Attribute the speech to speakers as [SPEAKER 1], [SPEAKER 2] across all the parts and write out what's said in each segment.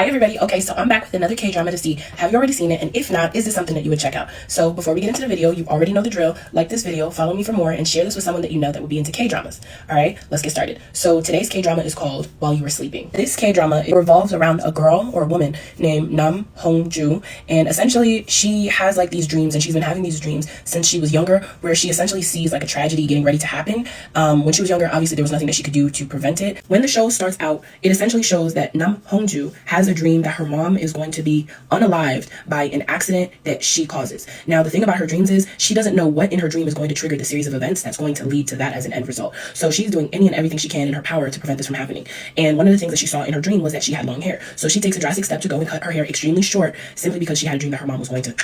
[SPEAKER 1] Hi everybody. Okay, so I'm back with another K-drama to see, have you already seen it? And if not, is this something that you would check out? So before we get into the video, you already know the drill. Like this video, follow me for more, and share this with someone that you know that would be into K-dramas. Alright, let's get started. So today's K-drama is called While You Were Sleeping. This K-drama, it revolves around a girl or a woman named Nam Hong-ju, and essentially she has like these dreams, and she's been having these dreams since she was younger, where she essentially sees like a tragedy getting ready to happen. When she was younger, obviously there was nothing that she could do to prevent it. When the show starts out, it essentially shows that Nam Hong-ju has a dream that her mom is going to be unalived by an accident that she causes. Now, the thing about her dreams is she doesn't know what in her dream is going to trigger the series of events that's going to lead to that as an end result. So she's doing any and everything she can in her power to prevent this from happening. And one of the things that she saw in her dream was that she had long hair. So she takes a drastic step to go and cut her hair extremely short simply because she had a dream that her mom was going to...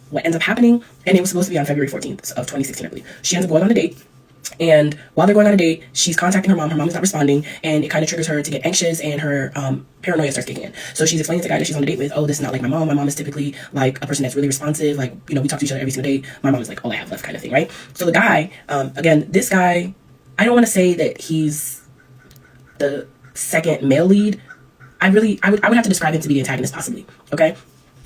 [SPEAKER 1] What ends up happening, and it was supposed to be on February 14th of 2016, I believe. She ends up going on a date. And while they're going on a date, she's contacting her mom. Her mom is not responding, and it kind of triggers her to get anxious, and her paranoia starts kicking in. So she's explaining to the guy that she's on a date with, oh, this is not like my mom. My mom is typically like a person that's really responsive. Like, you know, we talk to each other every single day. My mom is like all I have left kind of thing, right? So the guy, again, this guy, I don't want to say that he's the second male lead. I would have to describe him to be the antagonist possibly, okay?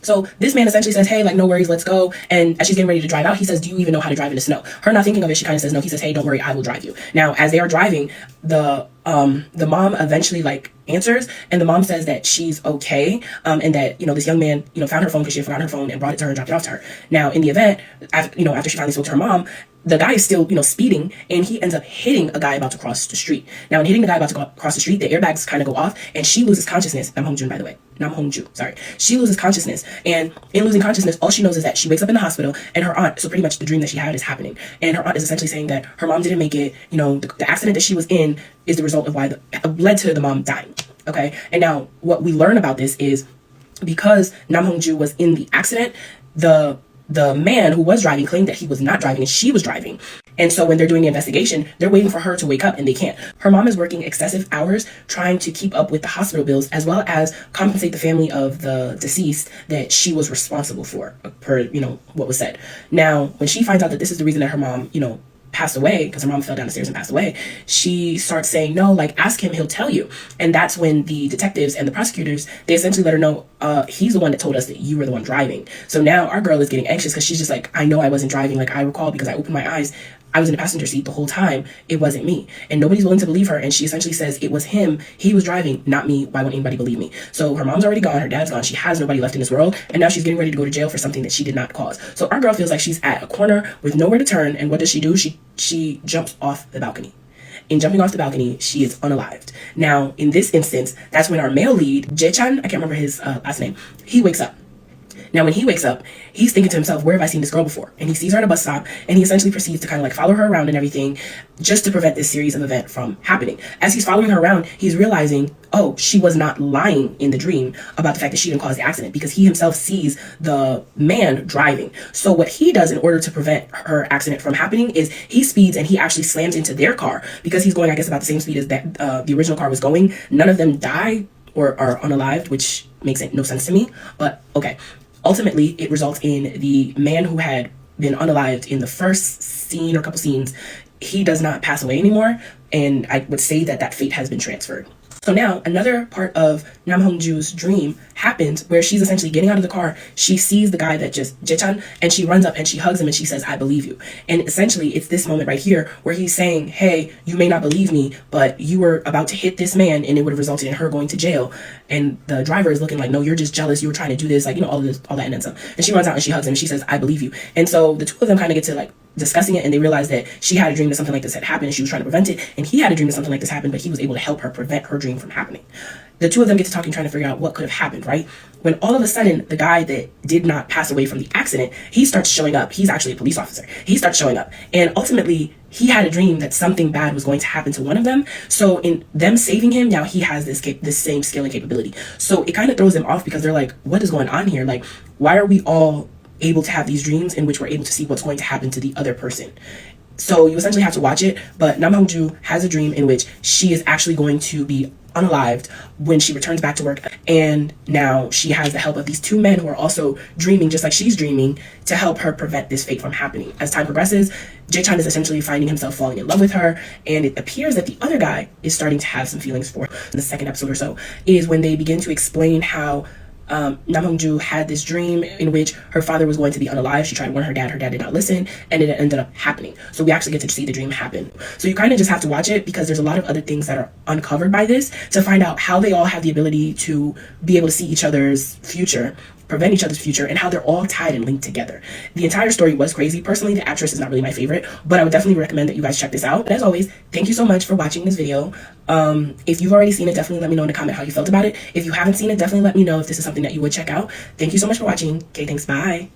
[SPEAKER 1] So this man essentially says, hey, like, no worries, let's go. And as she's getting ready to drive out, he says, do you even know how to drive in the snow? Her not thinking of it, she kind of says no. He says, hey, don't worry, I will drive you. Now, as they are driving, the mom eventually like answers, and the mom says that she's okay, and that, you know, this young man, you know, found her phone because she had forgotten her phone and brought it to her and dropped it off to her. Now, in the event, after she finally spoke to her mom, the guy is still, you know, speeding, and he ends up hitting a guy about to cross the street. Now, in hitting the guy about to cross the street, the airbags kind of go off, and she loses consciousness. Nam Hong-jun, by the way. Nam Hong-ju, sorry. She loses consciousness, and in losing consciousness, all she knows is that she wakes up in the hospital, and her aunt, so pretty much the dream that she had is happening, and her aunt is essentially saying that her mom didn't make it, you know, the accident that she was in is the result of why led to the mom dying, okay? And now, what we learn about this is, because Nam Hong-ju was in the accident, the man who was driving claimed that he was not driving and she was driving. And so when they're doing the investigation, they're waiting for her to wake up, and they can't. Her mom is working excessive hours trying to keep up with the hospital bills, as well as compensate the family of the deceased that she was responsible for, per, you know, what was said. Now, when she finds out that this is the reason that her mom, you know, passed away, because her mom fell down the stairs and passed away, she starts saying, no, like, ask him, he'll tell you. And that's when the detectives and the prosecutors, they essentially let her know, he's the one that told us that you were the one driving. So now our girl is getting anxious, because she's just like, I know I wasn't driving. Like, I recall, because I opened my eyes, I was in the passenger seat the whole time. It wasn't me. And nobody's willing to believe her. And she essentially says, it was him. He was driving, not me. Why won't anybody believe me? So her mom's already gone. Her dad's gone. She has nobody left in this world. And now she's getting ready to go to jail for something that she did not cause. So our girl feels like she's at a corner with nowhere to turn. And what does she do? She jumps off the balcony. In jumping off the balcony, she is unalived. Now, in this instance, that's when our male lead, Jae-chan, I can't remember his last name, he wakes up. Now, when he wakes up, he's thinking to himself, where have I seen this girl before? And he sees her at a bus stop, and he essentially proceeds to kind of like follow her around and everything, just to prevent this series of events from happening. As he's following her around, he's realizing, oh, she was not lying in the dream about the fact that she didn't cause the accident, because he himself sees the man driving. So what he does in order to prevent her accident from happening is he speeds, and he actually slams into their car, because he's going, I guess, about the same speed as that the original car was going. None of them die or are unalived, which makes no sense to me, but okay. Ultimately, it results in the man who had been unalived in the first scene or couple scenes, he does not pass away anymore, and I would say that that fate has been transferred. So now, another part of Nam Hong-ju's dream happens where she's essentially getting out of the car. She sees the guy that just, Jae-chan, and she runs up and she hugs him and she says, I believe you. And essentially, it's this moment right here where he's saying, hey, you may not believe me, but you were about to hit this man and it would have resulted in her going to jail. And the driver is looking like, no, you're just jealous. You were trying to do this, like, you know, all that and then some. And she runs out and she hugs him and she says, I believe you. And so the two of them kind of get to like discussing it, and they realize that she had a dream that something like this had happened and she was trying to prevent it, and he had a dream that something like this happened, but he was able to help her prevent her dream from happening. The two of them get to talking, trying to figure out what could have happened, right? When all of a sudden, the guy that did not pass away from the accident, he starts showing up. He's actually a police officer. He starts showing up, and ultimately, he had a dream that something bad was going to happen to one of them. So in them saving him, now he has this same skill and capability. So it kind of throws them off, because they're like, what is going on here? Like, why are we all able to have these dreams in which we're able to see what's going to happen to the other person? So you essentially have to watch it, but Nam Hong-ju has a dream in which she is actually going to be unalived when she returns back to work, and now she has the help of these two men who are also dreaming just like she's dreaming to help her prevent this fate from happening. As time progresses, Jae-chan is essentially finding himself falling in love with her, and it appears that the other guy is starting to have some feelings for her. In the second episode or so is when they begin to explain how Nam Hong-ju had this dream in which her father was going to be unalive. She tried to warn her dad did not listen, and it ended up happening. So we actually get to see the dream happen. So you kind of just have to watch it because there's a lot of other things that are uncovered by this to find out how they all have the ability to be able to see each other's future, prevent each other's future, and how they're all tied and linked together. The entire story was crazy. Personally, the actress is not really my favorite, but I would definitely recommend that you guys check this out. And as always, thank you so much for watching this video. If you've already seen it, definitely let me know in the comment how you felt about it. If you haven't seen it, definitely let me know if this is something that you would check out. Thank you so much for watching. Okay, thanks. Bye.